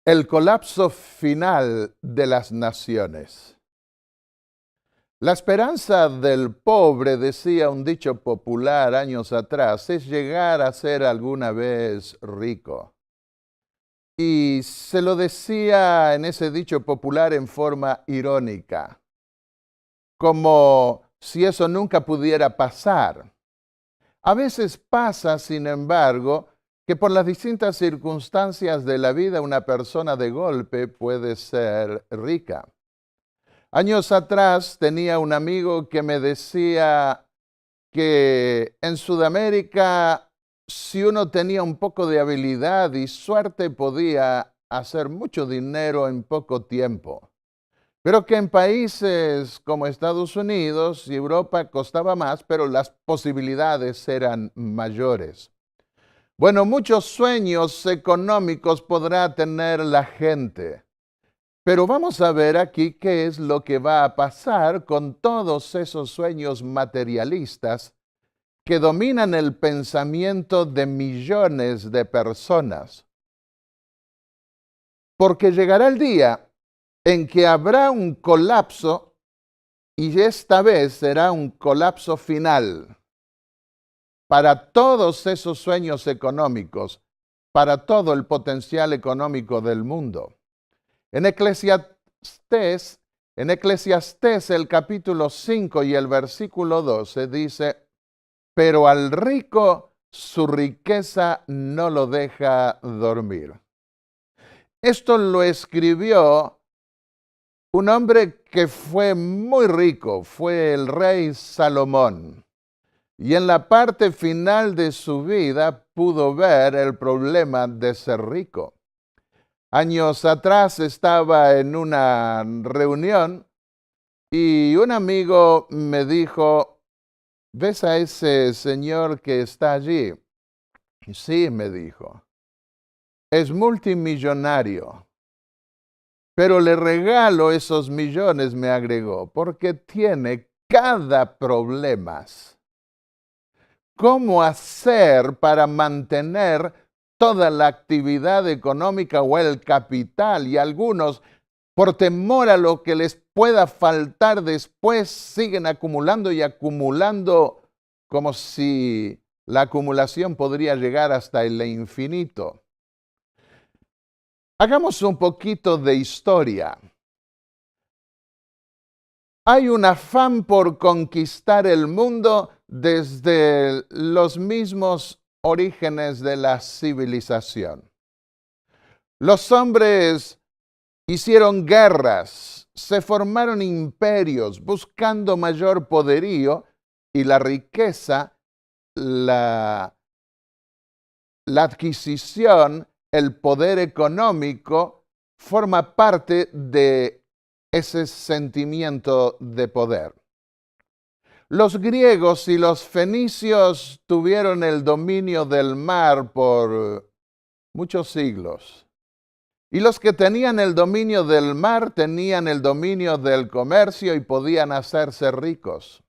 El colapso final de las naciones. La esperanza del pobre, decía un dicho popular años atrás, es llegar a ser alguna vez rico. Y se lo decía en ese dicho popular en forma irónica, como si eso nunca pudiera pasar. A veces pasa, sin embargo, que por las distintas circunstancias de la vida una persona de golpe puede ser rica. Años atrás tenía un amigo que me decía que en Sudamérica, si uno tenía un poco de habilidad y suerte, podía hacer mucho dinero en poco tiempo. Pero que en países como Estados Unidos y Europa costaba más, pero las posibilidades eran mayores. Bueno, muchos sueños económicos podrá tener la gente, pero vamos a ver aquí qué es lo que va a pasar con todos esos sueños materialistas que dominan el pensamiento de millones de personas. Porque llegará el día en que habrá un colapso y esta vez será un colapso final para todos esos sueños económicos, para todo el potencial económico del mundo. En Eclesiastés el capítulo 5 y el versículo 12 dice, pero al rico su riqueza no lo deja dormir. Esto lo escribió un hombre que fue muy rico, fue el rey Salomón. Y en la parte final de su vida pudo ver el problema de ser rico. Años atrás estaba en una reunión y un amigo me dijo, ¿ves a ese señor que está allí? Sí, me dijo, es multimillonario, pero le regalo esos millones, me agregó, porque tiene cada problema. ¿Cómo hacer para mantener toda la actividad económica o el capital? Y algunos, por temor a lo que les pueda faltar después, siguen acumulando y acumulando como si la acumulación podría llegar hasta el infinito. Hagamos un poquito de historia. Hay un afán por conquistar el mundo desde los mismos orígenes de la civilización. Los hombres hicieron guerras, se formaron imperios buscando mayor poderío y la riqueza, la adquisición, el poder económico forma parte de ese sentimiento de poder. Los griegos y los fenicios tuvieron el dominio del mar por muchos siglos. Y los que tenían el dominio del mar tenían el dominio del comercio y podían hacerse ricos.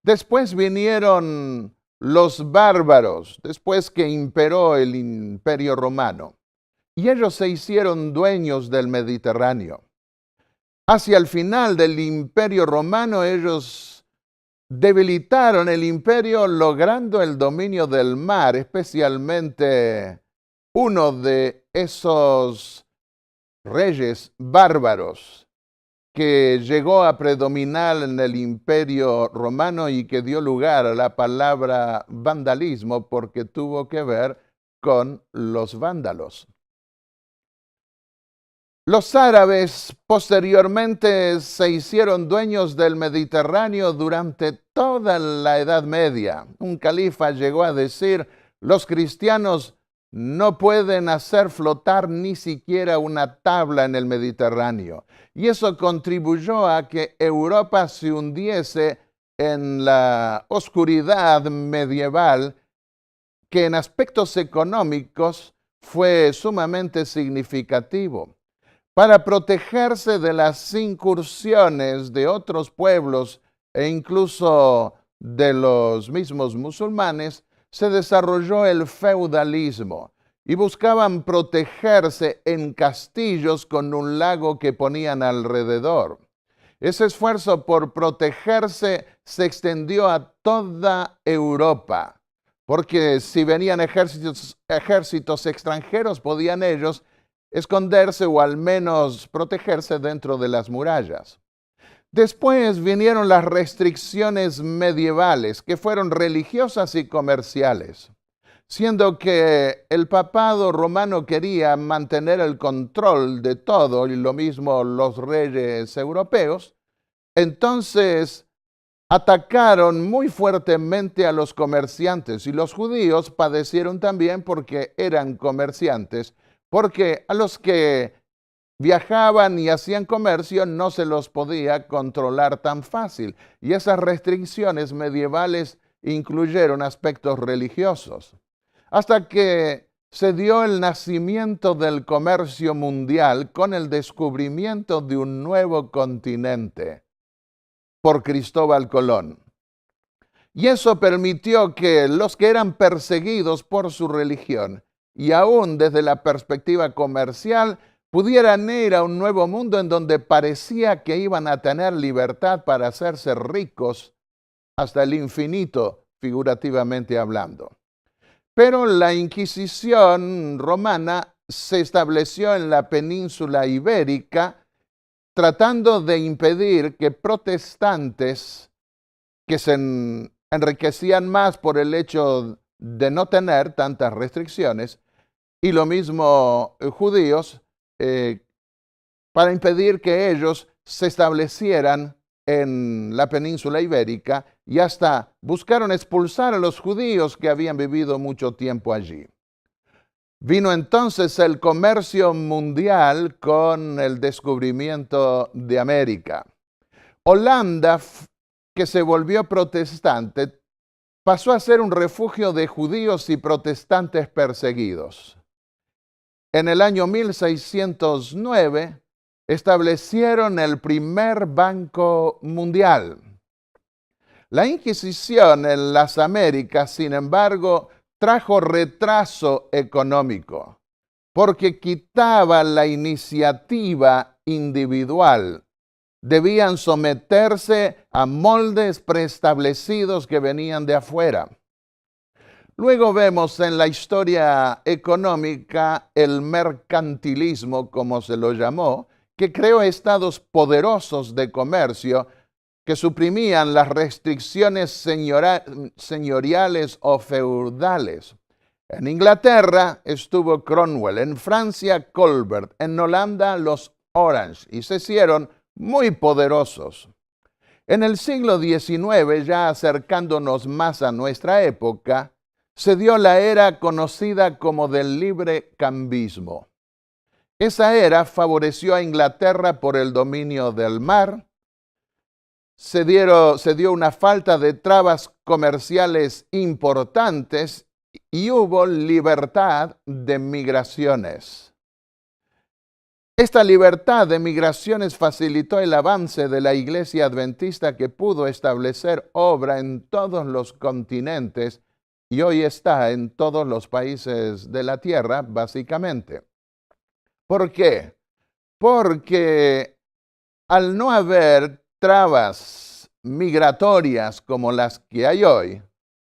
Después vinieron los bárbaros, después que imperó el Imperio Romano, y ellos se hicieron dueños del Mediterráneo. Hacia el final del Imperio Romano, ellos debilitaron el imperio logrando el dominio del mar, especialmente uno de esos reyes bárbaros que llegó a predominar en el Imperio Romano y que dio lugar a la palabra vandalismo porque tuvo que ver con los vándalos. Los árabes posteriormente se hicieron dueños del Mediterráneo durante toda la Edad Media. Un califa llegó a decir, los cristianos no pueden hacer flotar ni siquiera una tabla en el Mediterráneo. Y eso contribuyó a que Europa se hundiese en la oscuridad medieval, que en aspectos económicos fue sumamente significativo. Para protegerse de las incursiones de otros pueblos e incluso de los mismos musulmanes, se desarrolló el feudalismo. y buscaban protegerse en castillos con un lago que ponían alrededor. Ese esfuerzo por protegerse se extendió a toda Europa, porque si venían ejércitos extranjeros, podían ellos esconderse o al menos protegerse dentro de las murallas. Después vinieron las restricciones medievales, que fueron religiosas y comerciales. Siendo que el papado romano quería mantener el control de todo, y lo mismo los reyes europeos, entonces atacaron muy fuertemente a los comerciantes, y los judíos padecieron también porque eran comerciantes, porque a los que viajaban y hacían comercio no se los podía controlar tan fácil, y esas restricciones medievales incluyeron aspectos religiosos. Hasta que se dio el nacimiento del comercio mundial con el descubrimiento de un nuevo continente por Cristóbal Colón. Y eso permitió que los que eran perseguidos por su religión y aún desde la perspectiva comercial pudieran ir a un nuevo mundo en donde parecía que iban a tener libertad para hacerse ricos hasta el infinito, figurativamente hablando. Pero la Inquisición romana se estableció en la península ibérica tratando de impedir que protestantes que se enriquecían más por el hecho de no tener tantas restricciones, y lo mismo judíos, para impedir que ellos se establecieran en la península ibérica, y hasta buscaron expulsar a los judíos que habían vivido mucho tiempo allí. Vino entonces el comercio mundial con el descubrimiento de América. Holanda, que se volvió protestante, pasó a ser un refugio de judíos y protestantes perseguidos. En el año 1609 establecieron el primer banco mundial. La Inquisición en las Américas, sin embargo, trajo retraso económico, porque quitaba la iniciativa individual. Debían someterse a moldes preestablecidos que venían de afuera. Luego vemos en la historia económica el mercantilismo, como se lo llamó, que creó estados poderosos de comercio que suprimían las restricciones señoriales o feudales. En Inglaterra estuvo Cromwell, en Francia Colbert, en Holanda los Orange, y se hicieron muy poderosos. En el siglo XIX, ya acercándonos más a nuestra época, se dio la era conocida como del libre cambismo. Esa era favoreció a Inglaterra por el dominio del mar. Se dio una falta de trabas comerciales importantes y hubo libertad de migraciones. Esta libertad de migraciones facilitó el avance de la Iglesia Adventista, que pudo establecer obra en todos los continentes y hoy está en todos los países de la tierra, básicamente. ¿Por qué? Porque al no haber trabas migratorias como las que hay hoy,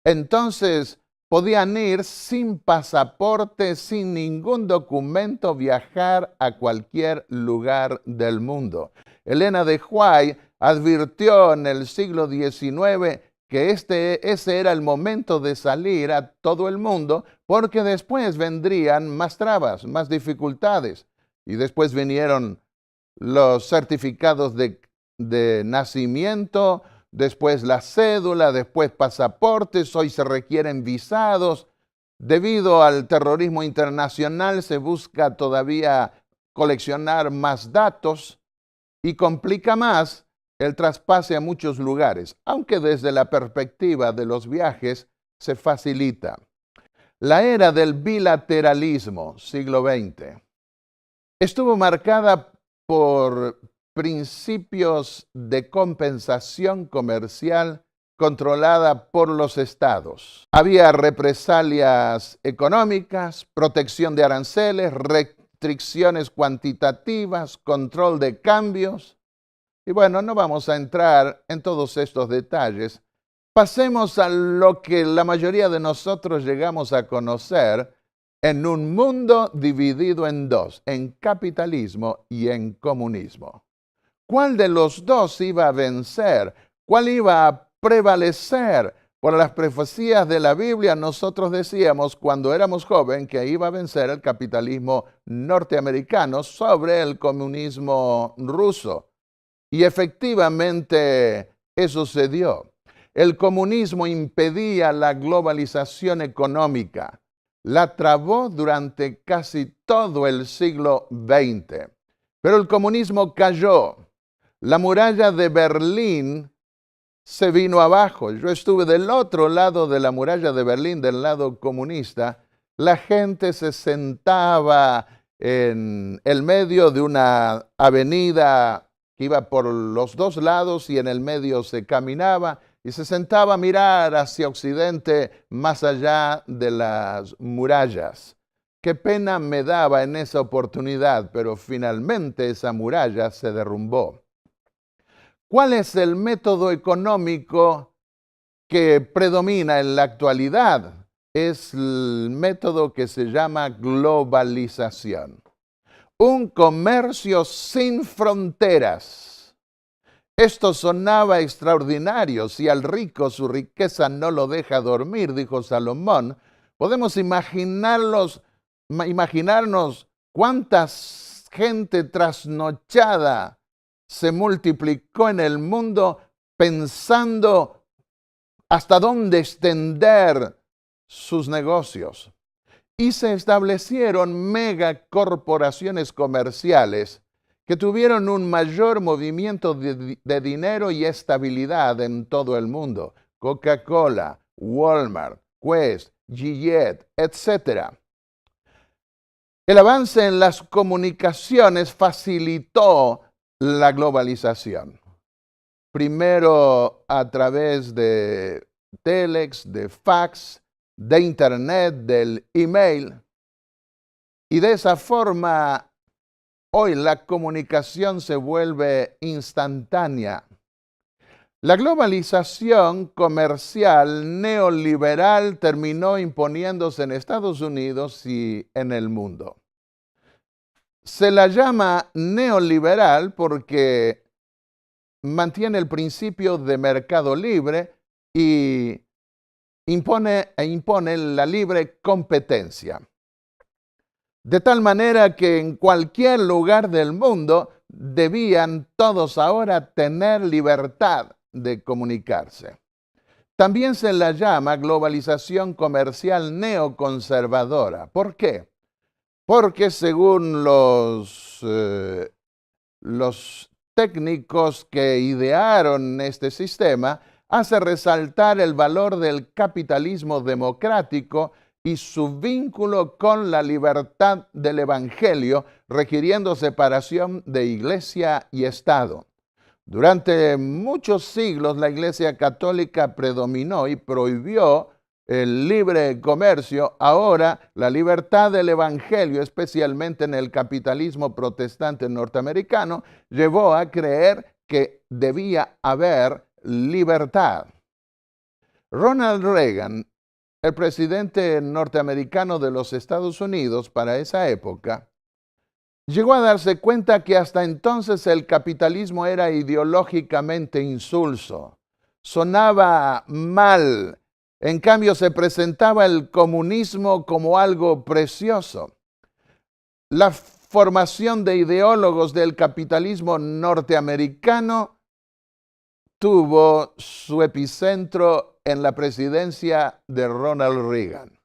entonces podían ir sin pasaporte, sin ningún documento, viajar a cualquier lugar del mundo. Elena de White advirtió en el siglo XIX que ese era el momento de salir a todo el mundo, porque después vendrían más trabas, más dificultades. Y después vinieron los certificados de nacimiento, después la cédula, después pasaportes, hoy se requieren visados. Debido al terrorismo internacional se busca todavía coleccionar más datos y complica más el traspase a muchos lugares, aunque desde la perspectiva de los viajes se facilita. La era del bilateralismo, siglo XX, estuvo marcada por principios de compensación comercial controlada por los estados. Había represalias económicas, protección de aranceles, restricciones cuantitativas, control de cambios. Y bueno, no vamos a entrar en todos estos detalles. Pasemos a lo que la mayoría de nosotros llegamos a conocer en un mundo dividido en dos, en capitalismo y en comunismo. ¿Cuál de los dos iba a vencer? ¿Cuál iba a prevalecer? Por las profecías de la Biblia, nosotros decíamos cuando éramos jóvenes que iba a vencer el capitalismo norteamericano sobre el comunismo ruso. Y efectivamente eso sucedió. El comunismo impedía la globalización económica. La trabó durante casi todo el siglo XX. Pero el comunismo cayó. La muralla de Berlín se vino abajo. Yo estuve del otro lado de la muralla de Berlín, del lado comunista. La gente se sentaba en el medio de una avenida que iba por los dos lados y en el medio se caminaba y se sentaba a mirar hacia occidente más allá de las murallas. Qué pena me daba en esa oportunidad, pero finalmente esa muralla se derrumbó. ¿Cuál es el método económico que predomina en la actualidad? Es el método que se llama globalización. Un comercio sin fronteras. Esto sonaba extraordinario. Si al rico su riqueza no lo deja dormir, dijo Salomón, podemos imaginarnos cuánta gente trasnochada se multiplicó en el mundo pensando hasta dónde extender sus negocios. Y se establecieron megacorporaciones comerciales que tuvieron un mayor movimiento de dinero y estabilidad en todo el mundo. Coca-Cola, Walmart, Quest, Gillette, etc. El avance en las comunicaciones facilitó la globalización. Primero a través de telex, de fax, de internet, del email. Y de esa forma, hoy la comunicación se vuelve instantánea. La globalización comercial neoliberal terminó imponiéndose en Estados Unidos y en el mundo. Se la llama neoliberal porque mantiene el principio de mercado libre y impone la libre competencia. De tal manera que en cualquier lugar del mundo debían todos ahora tener libertad de comunicarse. También se la llama globalización comercial neoconservadora. ¿Por qué? Porque según los técnicos que idearon este sistema, hace resaltar el valor del capitalismo democrático y su vínculo con la libertad del Evangelio, requiriendo separación de Iglesia y Estado. Durante muchos siglos la Iglesia Católica predominó y prohibió el libre comercio. Ahora la libertad del Evangelio, especialmente en el capitalismo protestante norteamericano, llevó a creer que debía haber libertad. Ronald Reagan, el presidente norteamericano de los Estados Unidos para esa época, llegó a darse cuenta que hasta entonces el capitalismo era ideológicamente insulso, sonaba mal. En cambio, se presentaba el comunismo como algo precioso. La formación de ideólogos del capitalismo norteamericano tuvo su epicentro en la presidencia de Ronald Reagan.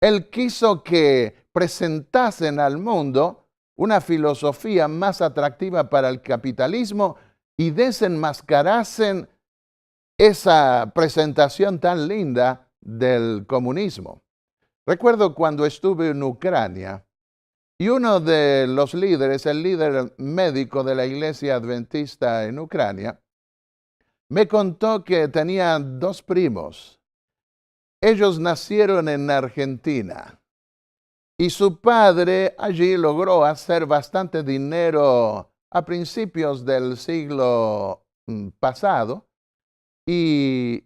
Él quiso que presentasen al mundo una filosofía más atractiva para el capitalismo y desenmascarasen esa presentación tan linda del comunismo. Recuerdo cuando estuve en Ucrania y uno de los líderes, el líder médico de la Iglesia Adventista en Ucrania, me contó que tenía dos primos. Ellos nacieron en Argentina y su padre allí logró hacer bastante dinero a principios del siglo pasado, y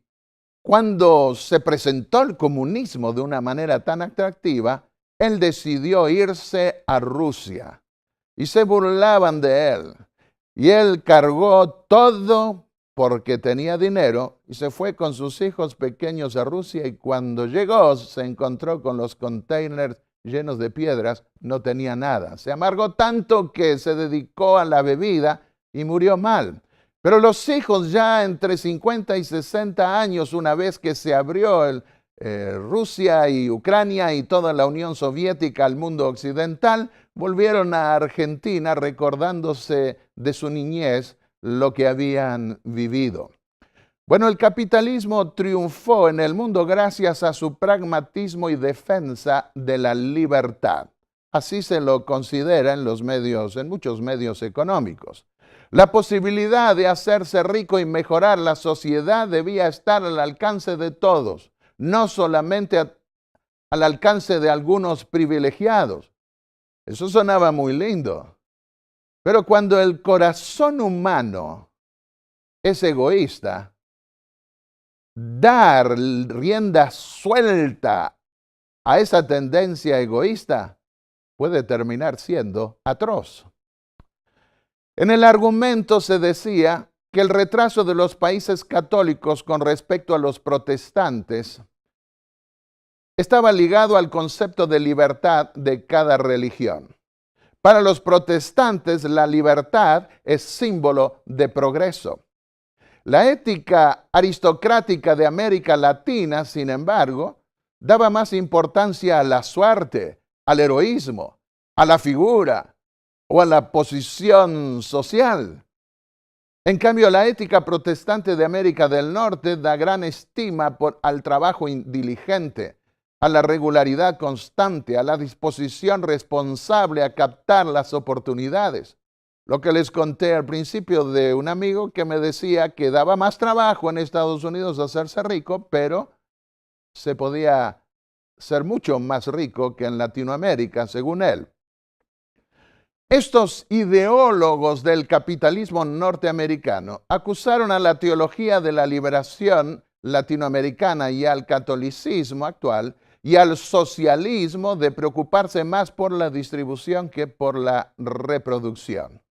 cuando se presentó el comunismo de una manera tan atractiva, él decidió irse a Rusia y se burlaban de él. Y él cargó todo porque tenía dinero y se fue con sus hijos pequeños a Rusia, y cuando llegó se encontró con los containers llenos de piedras, no tenía nada. Se amargó tanto que se dedicó a la bebida y murió mal. Pero los hijos ya entre 50 y 60 años, una vez que se abrió Rusia y Ucrania y toda la Unión Soviética al mundo occidental, volvieron a Argentina recordándose de su niñez, lo que habían vivido. Bueno, el capitalismo triunfó en el mundo gracias a su pragmatismo y defensa de la libertad. Así se lo considera en muchos medios económicos. La posibilidad de hacerse rico y mejorar la sociedad debía estar al alcance de todos, no solamente al alcance de algunos privilegiados. Eso sonaba muy lindo. Pero cuando el corazón humano es egoísta, dar rienda suelta a esa tendencia egoísta puede terminar siendo atroz. En el argumento se decía que el retraso de los países católicos con respecto a los protestantes estaba ligado al concepto de libertad de cada religión. Para los protestantes, la libertad es símbolo de progreso. La ética aristocrática de América Latina, sin embargo, daba más importancia a la suerte, al heroísmo, a la figura o a la posición social. En cambio, la ética protestante de América del Norte da gran estima al trabajo diligente, a la regularidad constante, a la disposición responsable a captar las oportunidades. Lo que les conté al principio de un amigo que me decía que daba más trabajo en Estados Unidos hacerse rico, pero se podía ser mucho más rico que en Latinoamérica, según él. Estos ideólogos del capitalismo norteamericano acusaron a la teología de la liberación latinoamericana y al catolicismo actual y al socialismo de preocuparse más por la distribución que por la reproducción.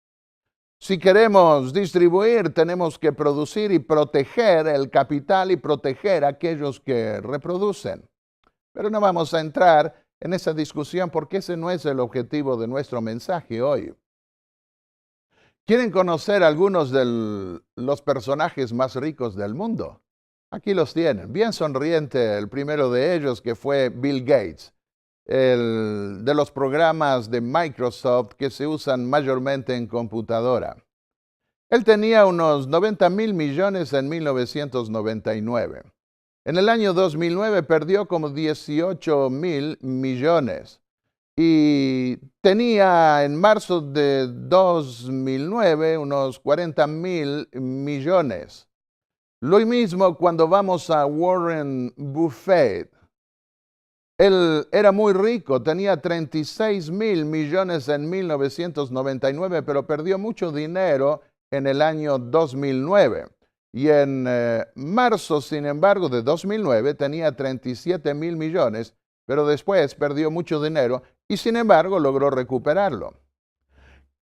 Si queremos distribuir, tenemos que producir y proteger el capital y proteger a aquellos que reproducen. Pero no vamos a entrar en esa discusión porque ese no es el objetivo de nuestro mensaje hoy. ¿Quieren conocer algunos de los personajes más ricos del mundo? Aquí los tienen. Bien sonriente el primero de ellos, que fue Bill Gates, de los programas de Microsoft que se usan mayormente en computadora. Él tenía unos 90.000 millones en 1999. En el año 2009 perdió como 18.000 millones y tenía en marzo de 2009 unos 40.000 millones. Lo mismo cuando vamos a Warren Buffett. Él era muy rico, tenía 36.000 millones en 1999, pero perdió mucho dinero en el año 2009. Y en marzo, sin embargo, de 2009 tenía 37.000 millones, pero después perdió mucho dinero y sin embargo logró recuperarlo.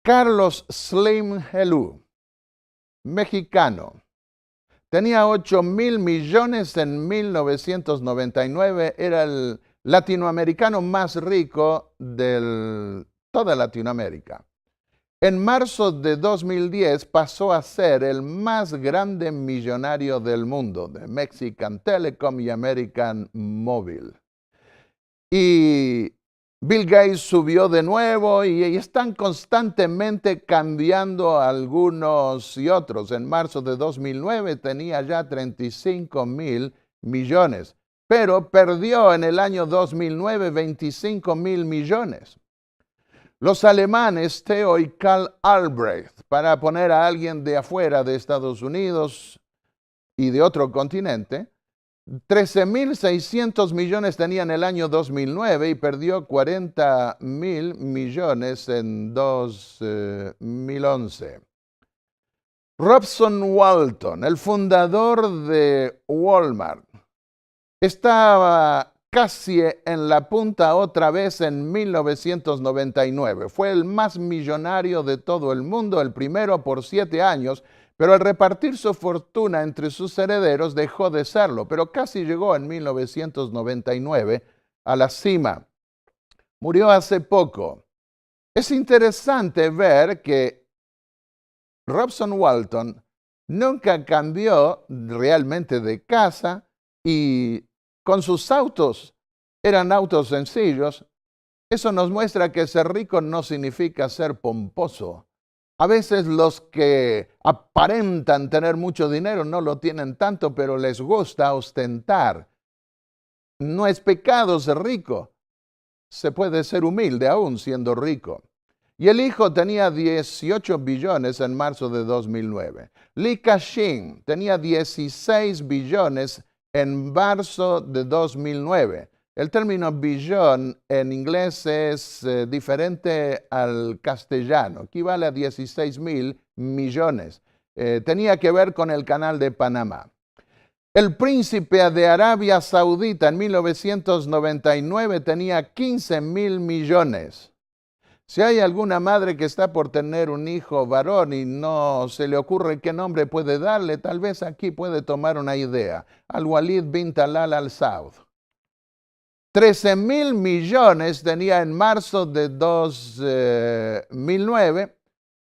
Carlos Slim Helú, mexicano, tenía 8.000 millones en 1999, era el latinoamericano más rico de toda Latinoamérica. En marzo de 2010 pasó a ser el más grande millonario del mundo, de Mexican Telecom y American Mobile. Y Bill Gates subió de nuevo y están constantemente cambiando algunos y otros. En marzo de 2009 tenía ya 35.000 millones, pero perdió en el año 2009 25.000 millones. Los alemanes Theo y Karl Albrecht, para poner a alguien de afuera de Estados Unidos, y de otro continente. 13.600 millones tenía en el año 2009 y perdió 40.000 millones en 2011. Robson Walton, el fundador de Walmart, estaba casi en la punta otra vez en 1999. Fue el más millonario de todo el mundo, el primero por 7 años, pero al repartir su fortuna entre sus herederos dejó de serlo, pero casi llegó en 1999 a la cima. Murió hace poco. Es interesante ver que Robson Walton nunca cambió realmente de casa y con sus autos eran autos sencillos. Eso nos muestra que ser rico no significa ser pomposo. A veces los que aparentan tener mucho dinero no lo tienen tanto, pero les gusta ostentar. No es pecado ser rico. Se puede ser humilde aún siendo rico. Y el hijo tenía 18 billones en marzo de 2009. Li Ka-shing tenía 16 billones en marzo de 2009. El término billón en inglés es diferente al castellano, equivale a 16.000 millones. Tenía que ver con el canal de Panamá. El príncipe de Arabia Saudita en 1999 tenía 15.000 millones. Si hay alguna madre que está por tener un hijo varón y no se le ocurre qué nombre puede darle, tal vez aquí puede tomar una idea. Al-Walid bin Talal al-Saud. 13.000 millones tenía en marzo de 2009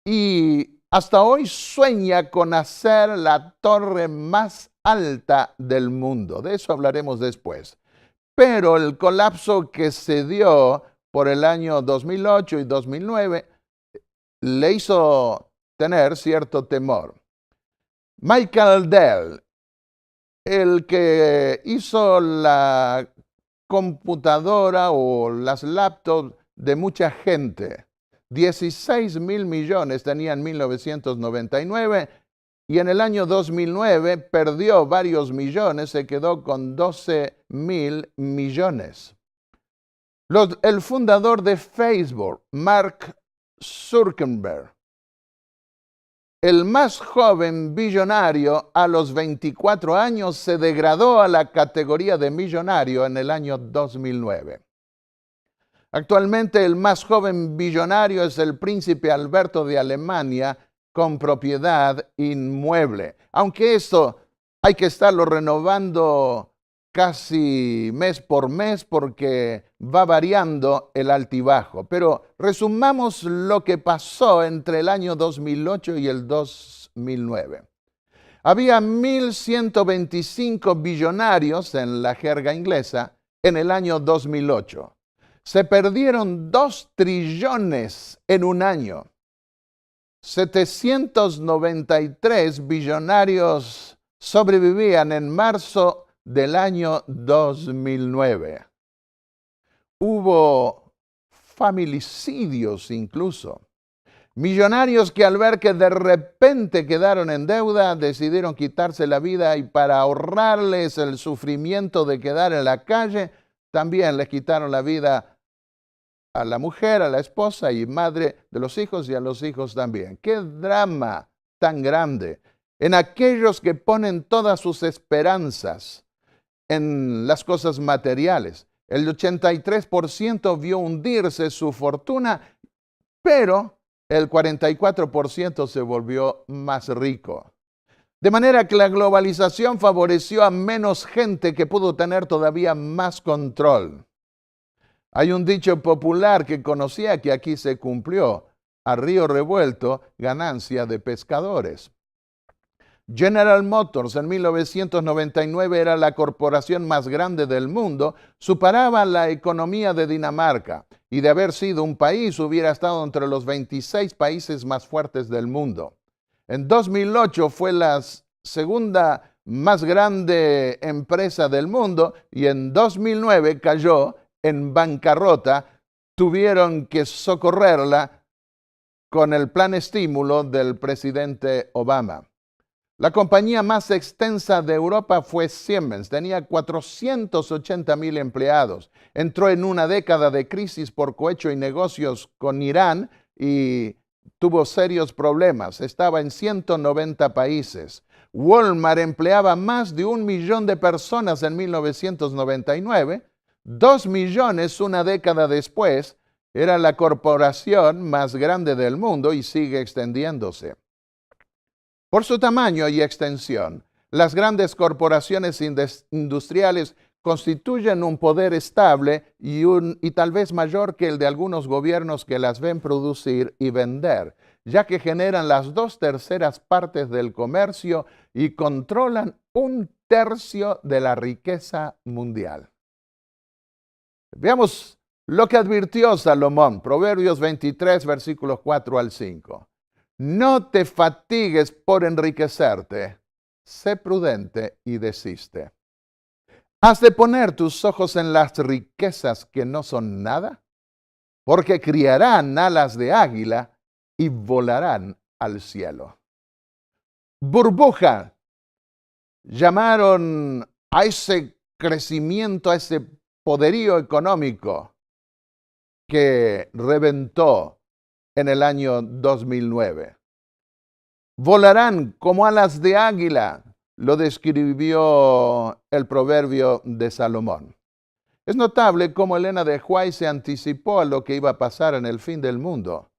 y hasta hoy sueña con hacer la torre más alta del mundo. De eso hablaremos después. Pero el colapso que se dio por el año 2008 y 2009 le hizo tener cierto temor. Michael Dell, el que hizo la computadora o las laptops de mucha gente. 16.000 millones tenía en 1999 y en el año 2009 perdió varios millones, se quedó con 12.000 millones. El fundador de Facebook, Mark Zuckerberg, el más joven billonario, a los 24 años se degradó a la categoría de millonario en el año 2009. Actualmente el más joven billonario es el príncipe Alberto de Alemania con propiedad inmueble. Aunque esto hay que estarlo renovando casi mes por mes porque va variando el altibajo. Pero resumamos lo que pasó entre el año 2008 y el 2009. Había 1.125 billonarios en la jerga inglesa en el año 2008. Se perdieron 2 trillones en un año. 793 billonarios sobrevivían en marzo del año 2009. Hubo familicidios incluso. Millonarios que al ver que de repente quedaron en deuda, decidieron quitarse la vida y para ahorrarles el sufrimiento de quedar en la calle, también les quitaron la vida a la mujer, a la esposa y madre de los hijos y a los hijos también. ¡Qué drama tan grande! En aquellos que ponen todas sus esperanzas en las cosas materiales. El 83% vio hundirse su fortuna, pero el 44% se volvió más rico. De manera que la globalización favoreció a menos gente que pudo tener todavía más control. Hay un dicho popular que conocía que aquí se cumplió: a río revuelto, ganancia de pescadores. General Motors en 1999 era la corporación más grande del mundo, superaba la economía de Dinamarca y de haber sido un país hubiera estado entre los 26 países más fuertes del mundo. En 2008 fue la segunda más grande empresa del mundo y en 2009 cayó en bancarrota. Tuvieron que socorrerla con el plan estímulo del presidente Obama. La compañía más extensa de Europa fue Siemens. Tenía 480,000 empleados. Entró en una década de crisis por cohecho y negocios con Irán y tuvo serios problemas. Estaba en 190 países. Walmart empleaba más de 1 millón de personas en 1999. 2 millones una década después. Era la corporación más grande del mundo y sigue extendiéndose. Por su tamaño y extensión, las grandes corporaciones industriales constituyen un poder estable y tal vez mayor que el de algunos gobiernos que las ven producir y vender, ya que generan las 2/3 partes del comercio y controlan 1/3 de la riqueza mundial. Veamos lo que advirtió Salomón, Proverbios 23, versículos 4 al 5. No te fatigues por enriquecerte, sé prudente y desiste. ¿Has de poner tus ojos en las riquezas que no son nada? Porque criarán alas de águila y volarán al cielo. Burbuja, llamaron a ese crecimiento, a ese poderío económico que reventó en el año 2009. Volarán como alas de águila, lo describió el proverbio de Salomón. Es notable cómo Elena de White se anticipó a lo que iba a pasar en el fin del mundo.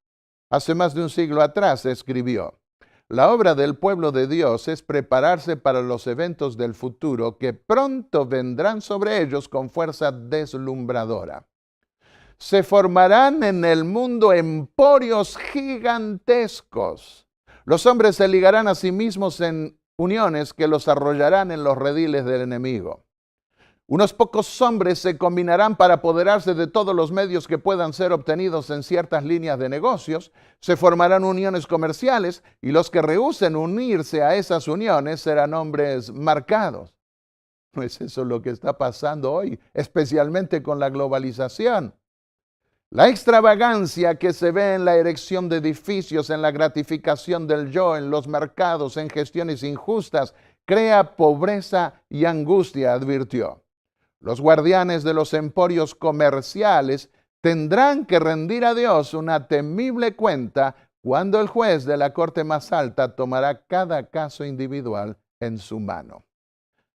Hace más de un siglo atrás escribió: la obra del pueblo de Dios es prepararse para los eventos del futuro que pronto vendrán sobre ellos con fuerza deslumbradora. Se formarán en el mundo emporios gigantescos. Los hombres se ligarán a sí mismos en uniones que los arrollarán en los rediles del enemigo. Unos pocos hombres se combinarán para apoderarse de todos los medios que puedan ser obtenidos en ciertas líneas de negocios. Se formarán uniones comerciales y los que rehúsen unirse a esas uniones serán hombres marcados. ¿No es eso lo que está pasando hoy, especialmente con la globalización? La extravagancia que se ve en la erección de edificios, en la gratificación del yo, en los mercados, en gestiones injustas, crea pobreza y angustia, advirtió. Los guardianes de los emporios comerciales tendrán que rendir a Dios una temible cuenta cuando el juez de la corte más alta tomará cada caso individual en su mano.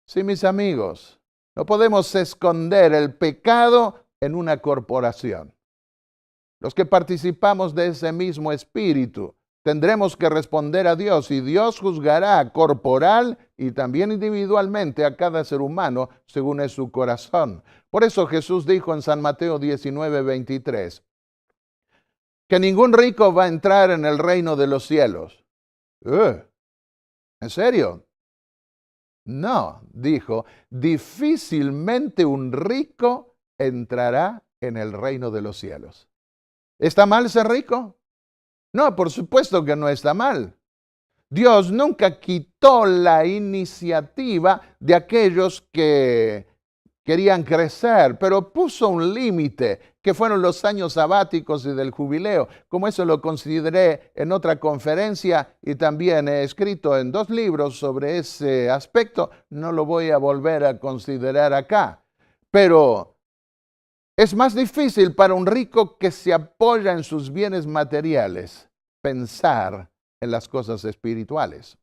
Sí, mis amigos, no podemos esconder el pecado en una corporación. Los que participamos de ese mismo espíritu tendremos que responder a Dios y Dios juzgará corporal y también individualmente a cada ser humano según es su corazón. Por eso Jesús dijo en San Mateo 19:23 que ningún rico va a entrar en el reino de los cielos. ¿En serio? No, dijo, difícilmente un rico entrará en el reino de los cielos. ¿Está mal ser rico? No, por supuesto que no está mal. Dios nunca quitó la iniciativa de aquellos que querían crecer, pero puso un límite, que fueron los años sabáticos y del jubileo. Como eso lo consideré en otra conferencia y también he escrito en 2 libros sobre ese aspecto, no lo voy a volver a considerar acá. Pero es más difícil para un rico que se apoya en sus bienes materiales pensar en las cosas espirituales.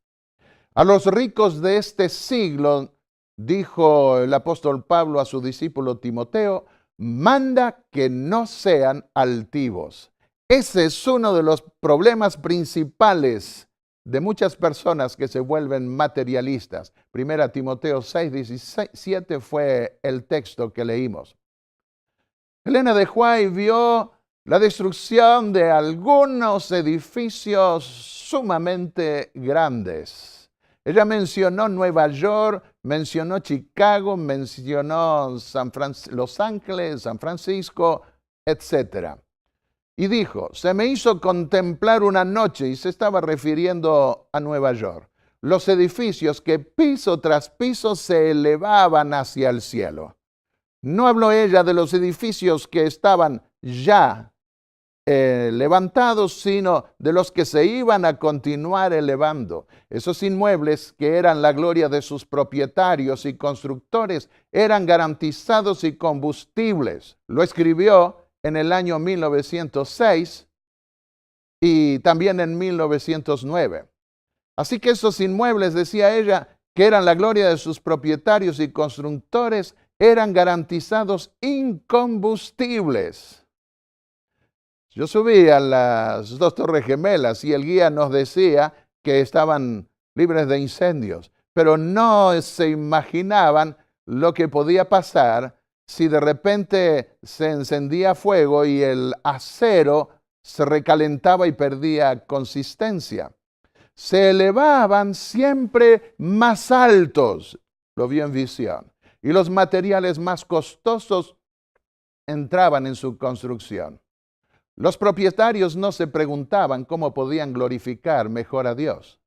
A los ricos de este siglo, dijo el apóstol Pablo a su discípulo Timoteo, manda que no sean altivos. Ese es uno de los problemas principales de muchas personas que se vuelven materialistas. 1 Timoteo 6:17 fue el texto que leímos. Elena de White vio la destrucción de algunos edificios sumamente grandes. Ella mencionó Nueva York, mencionó Chicago, mencionó Los Ángeles, San Francisco, etc. Y dijo, se me hizo contemplar una noche, y se estaba refiriendo a Nueva York, los edificios que piso tras piso se elevaban hacia el cielo. No habló ella de los edificios que estaban ya levantados, sino de los que se iban a continuar elevando. Esos inmuebles, que eran la gloria de sus propietarios y constructores, eran garantizados y combustibles. Lo escribió en el año 1906 y también en 1909. Así que esos inmuebles, decía ella, que eran la gloria de sus propietarios y constructores, eran garantizados incombustibles. Yo subí a las dos torres gemelas y el guía nos decía que estaban libres de incendios, pero no se imaginaban lo que podía pasar si de repente se encendía fuego y el acero se recalentaba y perdía consistencia. Se elevaban siempre más altos, lo vio en visión, y los materiales más costosos entraban en su construcción. Los propietarios no se preguntaban cómo podían glorificar mejor a Dios.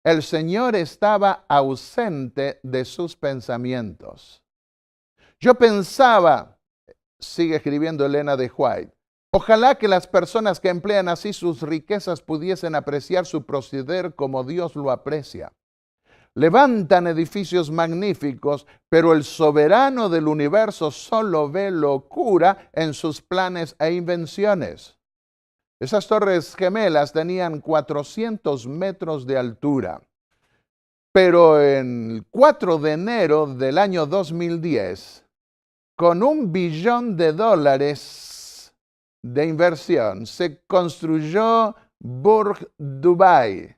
El Señor estaba ausente de sus pensamientos. Yo pensaba, sigue escribiendo Elena de White, ojalá que las personas que emplean así sus riquezas pudiesen apreciar su proceder como Dios lo aprecia. Levantan edificios magníficos, pero el soberano del universo solo ve locura en sus planes e invenciones. Esas torres gemelas tenían 400 metros de altura, pero el 4 de enero del año 2010, con $1 billón de inversión, se construyó Burj Dubai,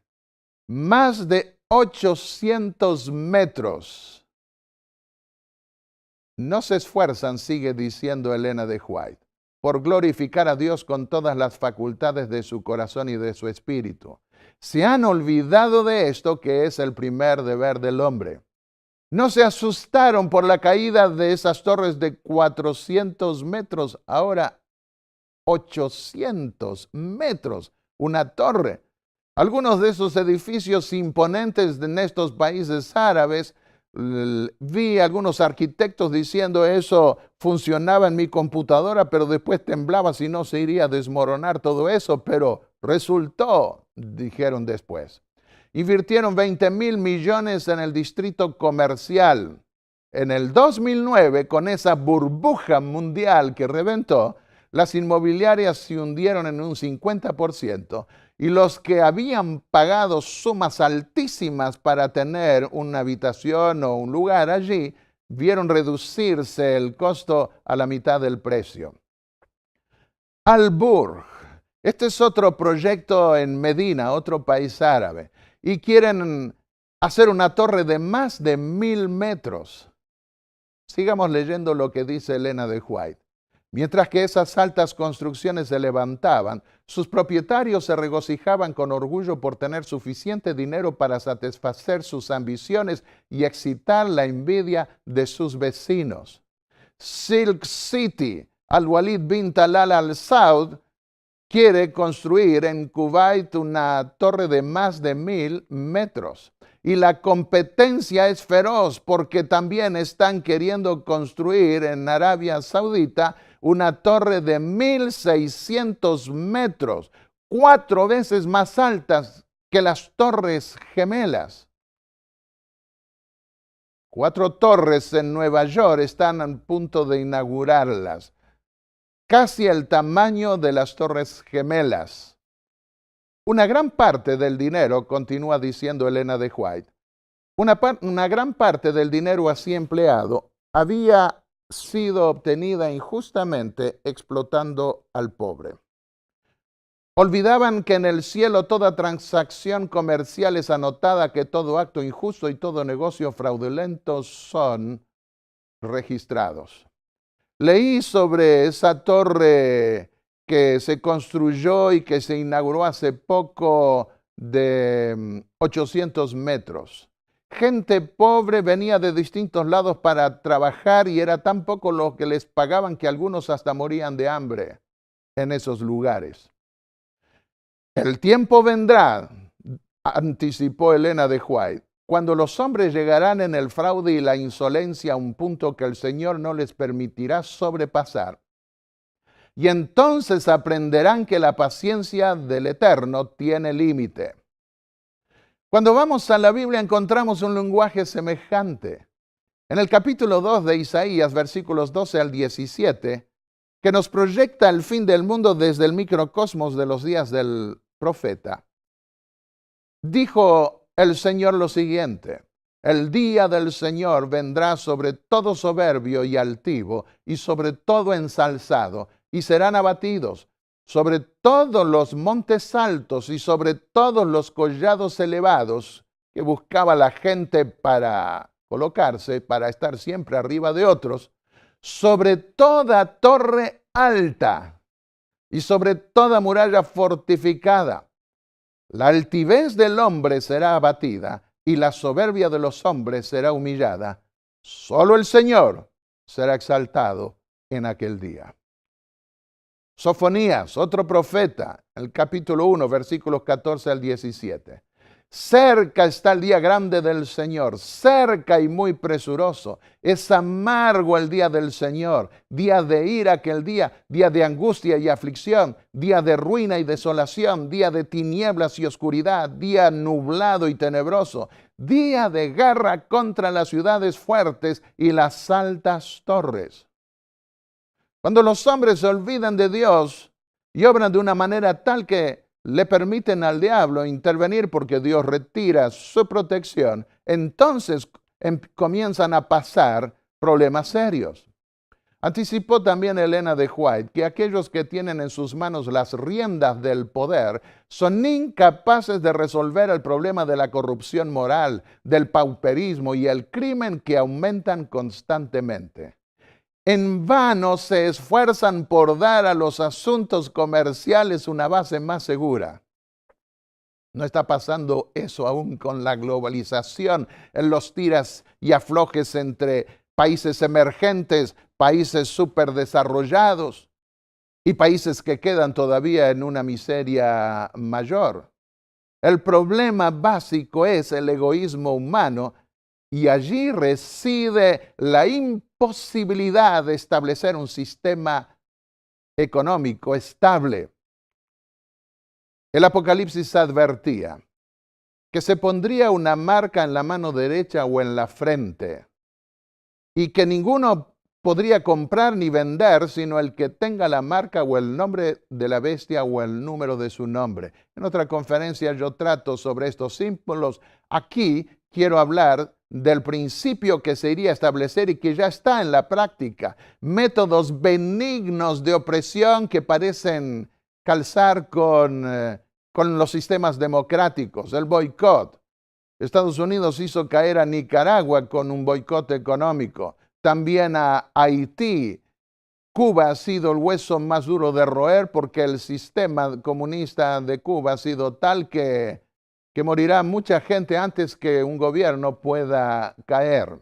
más de 800 metros. No se esfuerzan, sigue diciendo Elena de White, por glorificar a Dios con todas las facultades de su corazón y de su espíritu. Se han olvidado de esto, que es el primer deber del hombre. No se asustaron por la caída de esas torres de 400 metros, ahora 800 metros, una torre. Algunos de esos edificios imponentes en estos países árabes, vi algunos arquitectos diciendo eso funcionaba en mi computadora, pero después temblaba si no se iría a desmoronar todo eso, pero resultó, dijeron después. Invirtieron 20,000 millones en el distrito comercial. En el 2009, con esa burbuja mundial que reventó, las inmobiliarias se hundieron en un 50%. Y los que habían pagado sumas altísimas para tener una habitación o un lugar allí, vieron reducirse el costo a la mitad del precio. Al Burj, este es otro proyecto en Medina, otro país árabe, y quieren hacer una torre de más de 1,000 metros. Sigamos leyendo lo que dice Elena de White. Mientras que esas altas construcciones se levantaban, sus propietarios se regocijaban con orgullo por tener suficiente dinero para satisfacer sus ambiciones y excitar la envidia de sus vecinos. Silk City, Al-Walid bin Talal Al Saud, quiere construir en Kuwait una torre de más de 1,000 metros. Y la competencia es feroz porque también están queriendo construir en Arabia Saudita una torre de 1,600 metros, 4 veces más altas que las torres gemelas. 4 torres en Nueva York están a punto de inaugurarlas, casi el tamaño de las torres gemelas. Una gran parte del dinero, continúa diciendo Elena de White, una gran parte del dinero así empleado había sido obtenida injustamente explotando al pobre. Olvidaban que en el cielo toda transacción comercial es anotada, que todo acto injusto y todo negocio fraudulento son registrados. Leí sobre esa torre que se construyó y que se inauguró hace poco de 800 metros. Gente pobre venía de distintos lados para trabajar y era tan poco lo que les pagaban que algunos hasta morían de hambre en esos lugares. El tiempo vendrá, anticipó Elena de White, cuando los hombres llegarán en el fraude y la insolencia a un punto que el Señor no les permitirá sobrepasar. y entonces aprenderán que la paciencia del Eterno tiene límite. Cuando vamos a la Biblia encontramos un lenguaje semejante. En el capítulo 2 de Isaías, versículos 12 al 17, que nos proyecta el fin del mundo desde el microcosmos de los días del profeta. Dijo el Señor lo siguiente: el día del Señor vendrá sobre todo soberbio y altivo, y sobre todo ensalzado, y serán abatidos, sobre todos los montes altos y sobre todos los collados elevados que buscaba la gente para colocarse, para estar siempre arriba de otros, sobre toda torre alta y sobre toda muralla fortificada. La altivez del hombre será abatida y la soberbia de los hombres será humillada. Solo el Señor será exaltado en aquel día. Sofonías, otro profeta, el capítulo 1, versículos 14 al 17. Cerca está el día grande del Señor, cerca y muy presuroso. Es amargo el día del Señor, día de ira aquel día de angustia y aflicción, día de ruina y desolación, día de tinieblas y oscuridad, día nublado y tenebroso, día de guerra contra las ciudades fuertes y las altas torres. Cuando los hombres se olvidan de Dios y obran de una manera tal que le permiten al diablo intervenir porque Dios retira su protección, entonces comienzan a pasar problemas serios. Anticipó también Elena de White que aquellos que tienen en sus manos las riendas del poder son incapaces de resolver el problema de la corrupción moral, del pauperismo y el crimen que aumentan constantemente. En vano se esfuerzan por dar a los asuntos comerciales una base más segura. No está pasando eso aún con la globalización, en los tiras y aflojes entre países emergentes, países superdesarrollados y países que quedan todavía en una miseria mayor. El problema básico es el egoísmo humano y allí reside la imposibilidad de establecer un sistema económico estable. El Apocalipsis advertía que se pondría una marca en la mano derecha o en la frente y que ninguno podría comprar ni vender sino el que tenga la marca o el nombre de la bestia o el número de su nombre. En otra conferencia yo trato sobre estos símbolos. Aquí quiero hablar del principio que se iría a establecer y que ya está en la práctica. Métodos benignos de opresión que parecen calzar con los sistemas democráticos. El boicot. Estados Unidos hizo caer a Nicaragua con un boicot económico. También a Haití. Cuba ha sido el hueso más duro de roer porque el sistema comunista de Cuba ha sido tal que morirá mucha gente antes que un gobierno pueda caer.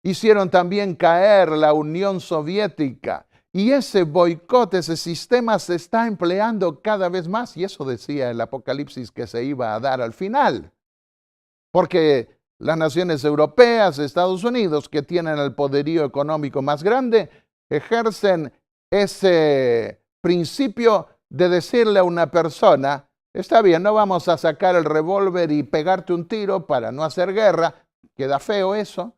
Hicieron también caer la Unión Soviética y ese boicot, ese sistema se está empleando cada vez más y eso decía el Apocalipsis que se iba a dar al final. Porque las naciones europeas, Estados Unidos, que tienen el poderío económico más grande, ejercen ese principio de decirle a una persona: está bien, no vamos a sacar el revólver y pegarte un tiro para no hacer guerra, queda feo eso,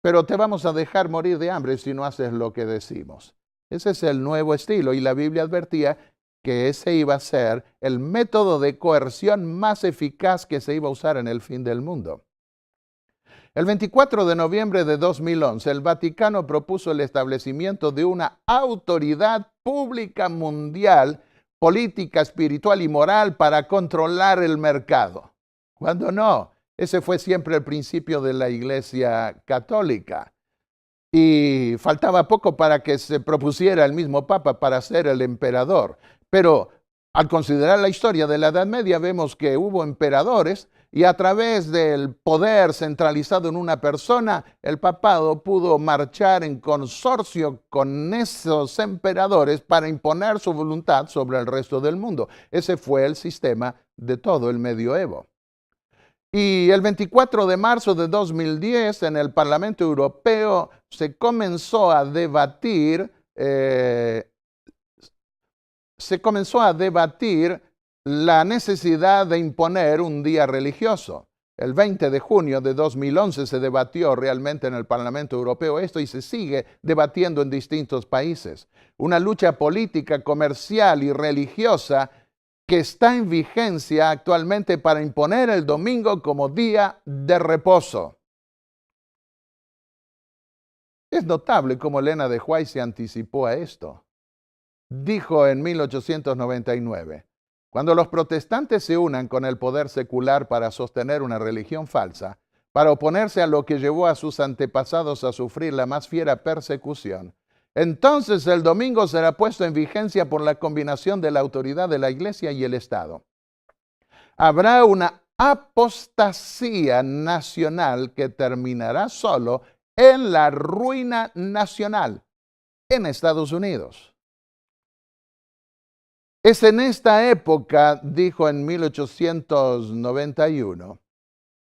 pero te vamos a dejar morir de hambre si no haces lo que decimos. Ese es el nuevo estilo y la Biblia advertía que ese iba a ser el método de coerción más eficaz que se iba a usar en el fin del mundo. El 24 de noviembre de 2011, el Vaticano propuso el establecimiento de una autoridad pública mundial, política, espiritual y moral para controlar el mercado. Cuando no, ese fue siempre el principio de la Iglesia Católica. Y faltaba poco para que se propusiera el mismo Papa para ser el emperador. Pero al considerar la historia de la Edad Media, vemos que hubo emperadores y a través del poder centralizado en una persona, el papado pudo marchar en consorcio con esos emperadores para imponer su voluntad sobre el resto del mundo. Ese fue el sistema de todo el medioevo. Y el 24 de marzo de 2010, en el Parlamento Europeo, se comenzó a debatir se comenzó a debatir la necesidad de imponer un día religioso. El 20 de junio de 2011 se debatió realmente en el Parlamento Europeo esto y se sigue debatiendo en distintos países. Una lucha política, comercial y religiosa que está en vigencia actualmente para imponer el domingo como día de reposo. Es notable cómo Elena de White se anticipó a esto. Dijo en 1899, cuando los protestantes se unan con el poder secular para sostener una religión falsa, para oponerse a lo que llevó a sus antepasados a sufrir la más fiera persecución, entonces el domingo será puesto en vigencia por la combinación de la autoridad de la Iglesia y el Estado. Habrá una apostasía nacional que terminará solo en la ruina nacional en Estados Unidos. Es en esta época, dijo en 1891,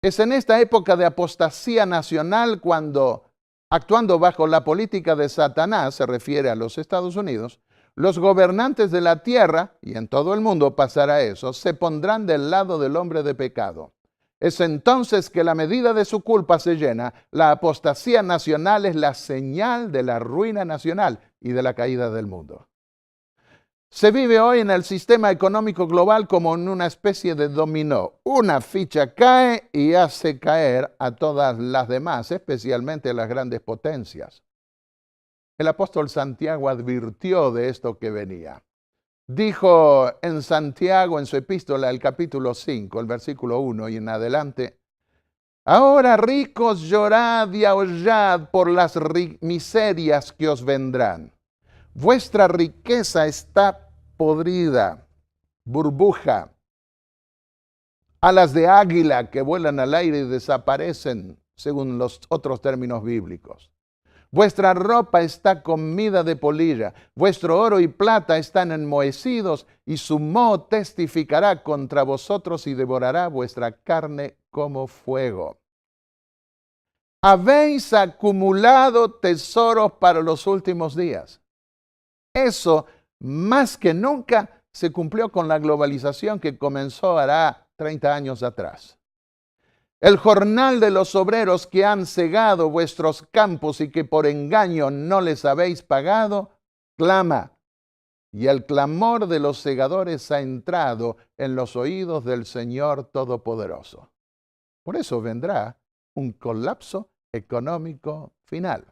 es en esta época de apostasía nacional cuando, actuando bajo la política de Satanás, se refiere a los Estados Unidos, los gobernantes de la tierra, y en todo el mundo pasará eso, se pondrán del lado del hombre de pecado. Es entonces que la medida de su culpa se llena. La apostasía nacional es la señal de la ruina nacional y de la caída del mundo. Se vive hoy en el sistema económico global como en una especie de dominó. Una ficha cae y hace caer a todas las demás, especialmente las grandes potencias. El apóstol Santiago advirtió de esto que venía. Dijo en Santiago, en su epístola, el capítulo 5, el versículo 1 y en adelante, ahora ricos llorad y aullad por las miserias que os vendrán. Vuestra riqueza está podrida, burbuja, alas de águila que vuelan al aire y desaparecen, según los otros términos bíblicos. Vuestra ropa está comida de polilla, vuestro oro y plata están enmohecidos, y su moho testificará contra vosotros y devorará vuestra carne como fuego. Habéis acumulado tesoros para los últimos días. Eso, más que nunca, se cumplió con la globalización que comenzó hará 30 años atrás. El jornal de los obreros que han cegado vuestros campos y que por engaño no les habéis pagado, clama. Y el clamor de los segadores ha entrado en los oídos del Señor Todopoderoso. Por eso vendrá un colapso económico final.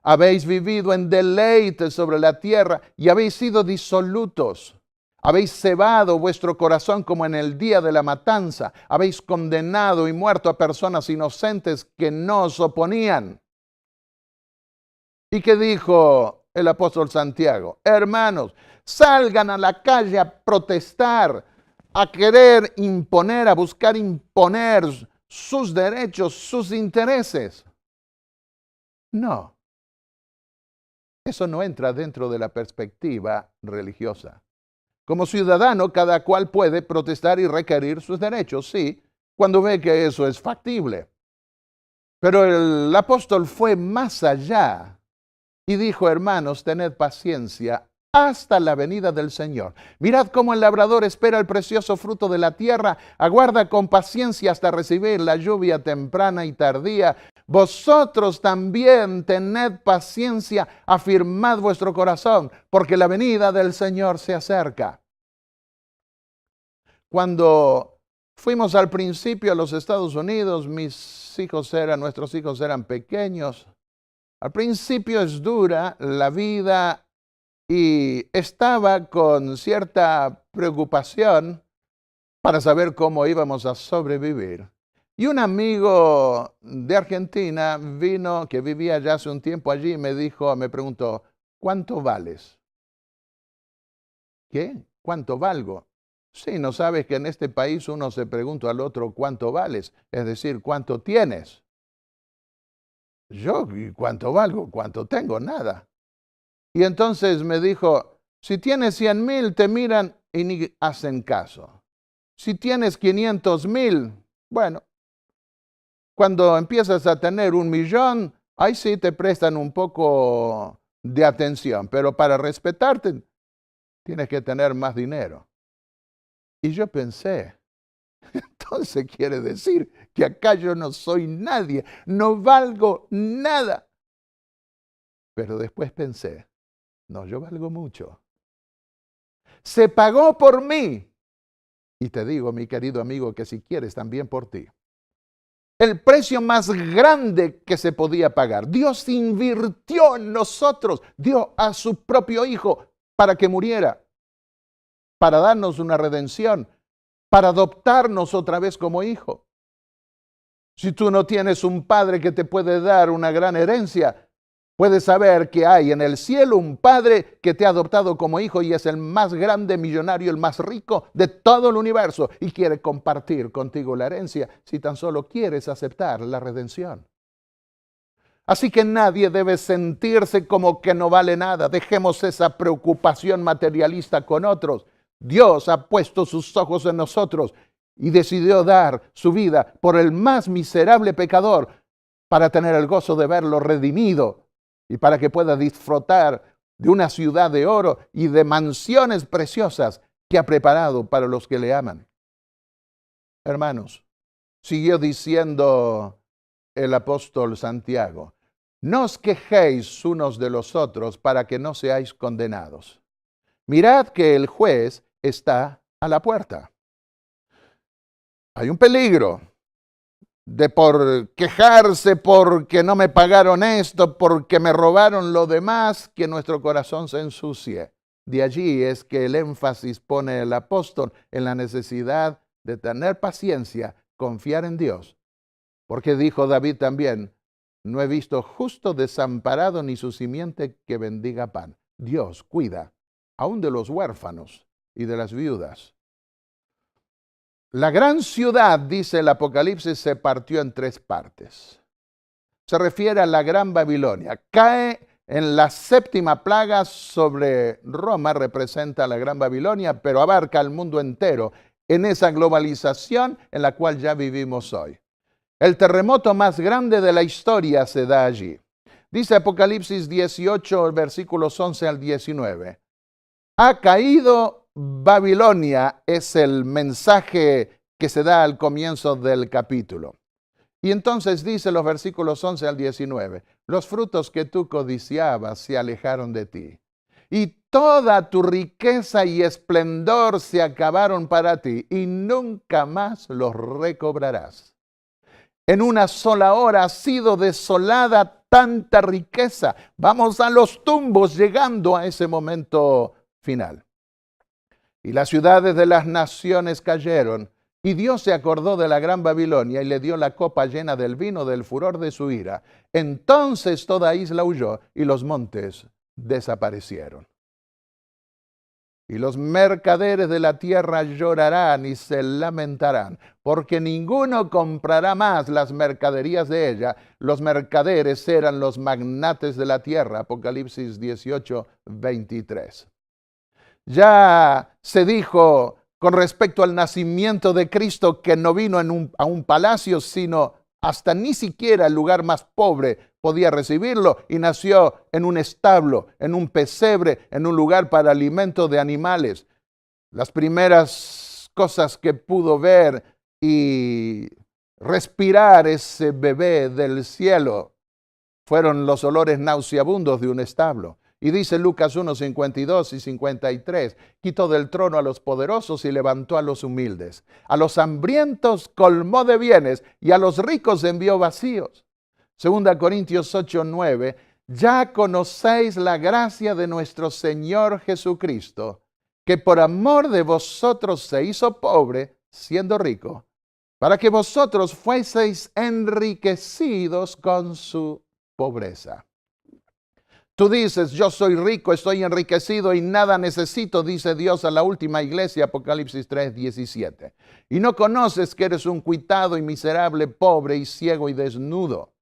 Habéis vivido en deleite sobre la tierra y habéis sido disolutos. Habéis cebado vuestro corazón como en el día de la matanza. Habéis condenado y muerto a personas inocentes que no os oponían. ¿Y qué dijo el apóstol Santiago? Hermanos, salgan a la calle a protestar, a querer imponer, a buscar imponer sus derechos, sus intereses. No. Eso no entra dentro de la perspectiva religiosa. Como ciudadano, cada cual puede protestar y requerir sus derechos, sí, cuando ve que eso es factible. Pero el apóstol fue más allá y dijo, hermanos, tened paciencia hasta la venida del Señor. Mirad cómo el labrador espera el precioso fruto de la tierra, aguarda con paciencia hasta recibir la lluvia temprana y tardía. Vosotros también tened paciencia, afirmad vuestro corazón, porque la venida del Señor se acerca. Cuando fuimos al principio a los Estados Unidos, nuestros hijos eran pequeños. Al principio es dura la vida y estaba con cierta preocupación para saber cómo íbamos a sobrevivir. Y un amigo de Argentina vino, que vivía ya hace un tiempo allí, me preguntó, ¿cuánto vales? ¿Qué? ¿Cuánto valgo? Sí, ¿no sabes que en este país uno se pregunta al otro cuánto vales? Es decir, ¿cuánto tienes? Yo, ¿y cuánto valgo? ¿Cuánto tengo? Nada. Y entonces me dijo, si tienes 100,000, te miran y ni hacen caso. Si tienes 500,000, bueno, cuando empiezas a tener 1,000,000, ahí sí te prestan un poco de atención, pero para respetarte, tienes que tener más dinero. Y yo pensé, entonces quiere decir que acá yo no soy nadie, no valgo nada. Pero después pensé, no, yo valgo mucho. Se pagó por mí. Y te digo, mi querido amigo, que si quieres, también por ti. El precio más grande que se podía pagar. Dios invirtió en nosotros, dio a su propio Hijo para que muriera, para darnos una redención, para adoptarnos otra vez como hijo. Si tú no tienes un padre que te puede dar una gran herencia, puedes saber que hay en el cielo un Padre que te ha adoptado como hijo y es el más grande millonario, el más rico de todo el universo y quiere compartir contigo la herencia si tan solo quieres aceptar la redención. Así que nadie debe sentirse como que no vale nada. Dejemos esa preocupación materialista con otros. Dios ha puesto sus ojos en nosotros y decidió dar su vida por el más miserable pecador para tener el gozo de verlo redimido y para que pueda disfrutar de una ciudad de oro y de mansiones preciosas que ha preparado para los que le aman. Hermanos, siguió diciendo el apóstol Santiago, no os quejéis unos de los otros para que no seáis condenados. Mirad que el juez está a la puerta. Hay un peligro de por quejarse porque no me pagaron esto, porque me robaron lo demás, que nuestro corazón se ensucie. De allí es que el énfasis pone el apóstol en la necesidad de tener paciencia, confiar en Dios. Porque dijo David también, no he visto justo desamparado ni su simiente que bendiga pan. Dios cuida aún de los huérfanos y de las viudas. La gran ciudad, dice el Apocalipsis, se partió en 3 partes. Se refiere a la Gran Babilonia. Cae en la 7ª plaga sobre Roma, representa a la Gran Babilonia, pero abarca al mundo entero en esa globalización en la cual ya vivimos hoy. El terremoto más grande de la historia se da allí. Dice Apocalipsis 18, versículos 11 al 19. Ha caído Babilonia, es el mensaje que se da al comienzo del capítulo. Y entonces dice los versículos 11 al 19, los frutos que tú codiciabas se alejaron de ti, y toda tu riqueza y esplendor se acabaron para ti, y nunca más los recobrarás. En una sola hora ha sido desolada tanta riqueza. Vamos a los tumbos llegando a ese momento final. Y las ciudades de las naciones cayeron, y Dios se acordó de la gran Babilonia y le dio la copa llena del vino del furor de su ira. Entonces toda isla huyó y los montes desaparecieron. Y los mercaderes de la tierra llorarán y se lamentarán, porque ninguno comprará más las mercaderías de ella. Los mercaderes eran los magnates de la tierra. Apocalipsis 18, 23. Ya se dijo con respecto al nacimiento de Cristo que no vino a un palacio, sino hasta ni siquiera el lugar más pobre podía recibirlo, y nació en un establo, en un pesebre, en un lugar para alimento de animales. Las primeras cosas que pudo ver y respirar ese bebé del cielo fueron los olores nauseabundos de un establo. Y dice Lucas 1, 52 y 53, quitó del trono a los poderosos y levantó a los humildes. A los hambrientos colmó de bienes y a los ricos envió vacíos. 2 Corintios 8, 9, ya conocéis la gracia de nuestro Señor Jesucristo, que por amor de vosotros se hizo pobre, siendo rico, para que vosotros fueseis enriquecidos con su pobreza. Tú dices, yo soy rico, estoy enriquecido y nada necesito, dice Dios a la última iglesia, Apocalipsis 3, 17. Y no conoces que eres un cuitado y miserable, pobre y ciego y desnudo.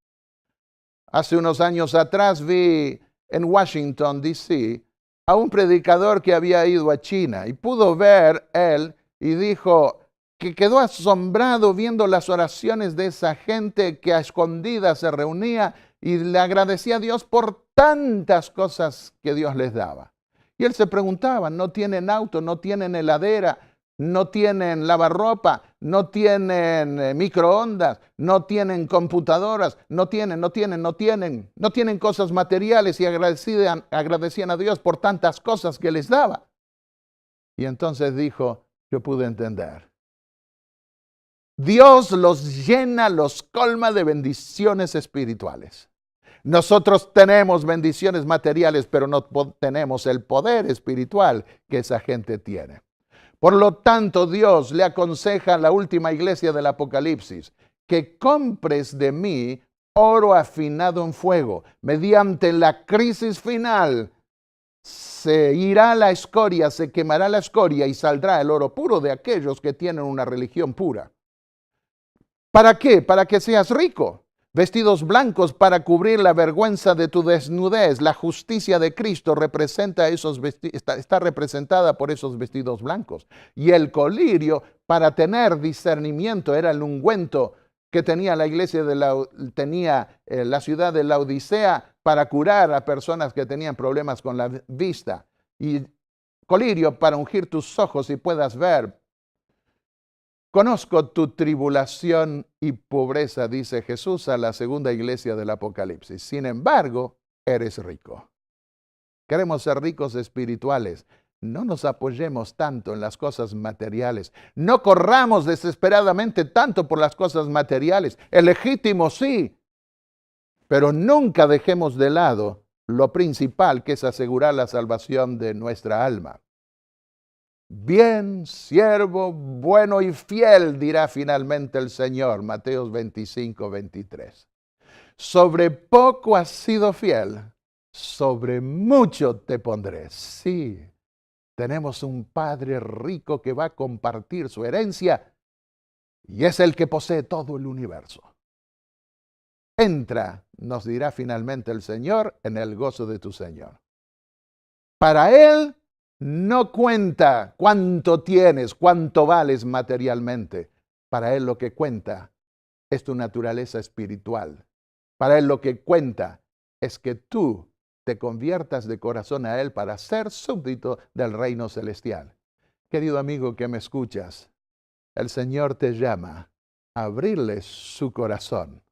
Hace unos años atrás vi en Washington, D.C., a un predicador que había ido a China y pudo ver él y dijo que quedó asombrado viendo las oraciones de esa gente que a escondidas se reunía y le agradecía a Dios por tantas cosas que Dios les daba. Y él se preguntaba, no tienen auto, no tienen heladera, no tienen lavarropa, no tienen microondas, no tienen computadoras, no tienen cosas materiales y agradecían a Dios por tantas cosas que les daba. Y entonces dijo, yo pude entender. Dios los llena, los colma de bendiciones espirituales. Nosotros tenemos bendiciones materiales, pero no tenemos el poder espiritual que esa gente tiene. Por lo tanto, Dios le aconseja a la última iglesia del Apocalipsis que compres de mí oro afinado en fuego. Mediante la crisis final se irá la escoria, se quemará la escoria y saldrá el oro puro de aquellos que tienen una religión pura. ¿Para qué? Para que seas rico. Vestidos blancos para cubrir la vergüenza de tu desnudez. La justicia de Cristo está representada por esos vestidos blancos. Y el colirio, para tener discernimiento, era el ungüento que tenía la iglesia la ciudad de Laodicea para curar a personas que tenían problemas con la vista. Y colirio para ungir tus ojos y puedas ver. Conozco tu tribulación y pobreza, dice Jesús a la segunda iglesia del Apocalipsis. Sin embargo, eres rico. Queremos ser ricos espirituales. No nos apoyemos tanto en las cosas materiales. No corramos desesperadamente tanto por las cosas materiales. Es legítimo, sí. Pero nunca dejemos de lado lo principal, que es asegurar la salvación de nuestra alma. Bien, siervo, bueno y fiel, dirá finalmente el Señor, Mateo 25, 23. Sobre poco has sido fiel, sobre mucho te pondré. Sí, tenemos un Padre rico que va a compartir su herencia y es el que posee todo el universo. Entra, nos dirá finalmente el Señor, en el gozo de tu Señor. Para Él no cuenta cuánto tienes, cuánto vales materialmente. Para Él lo que cuenta es tu naturaleza espiritual. Para Él lo que cuenta es que tú te conviertas de corazón a Él para ser súbdito del reino celestial. Querido amigo que me escuchas, el Señor te llama a abrirle su corazón.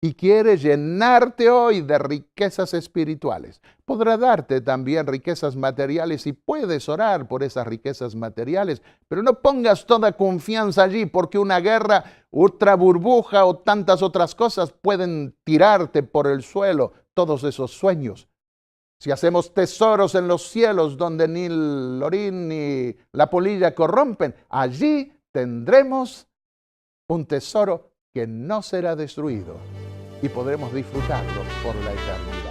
Y quiere llenarte hoy de riquezas espirituales. Podrá darte también riquezas materiales y puedes orar por esas riquezas materiales, pero no pongas toda confianza allí porque una guerra, otra burbuja o tantas otras cosas pueden tirarte por el suelo todos esos sueños. Si hacemos tesoros en los cielos donde ni el orín ni la polilla corrompen, allí tendremos un tesoro que no será destruido y podremos disfrutarlo por la eternidad.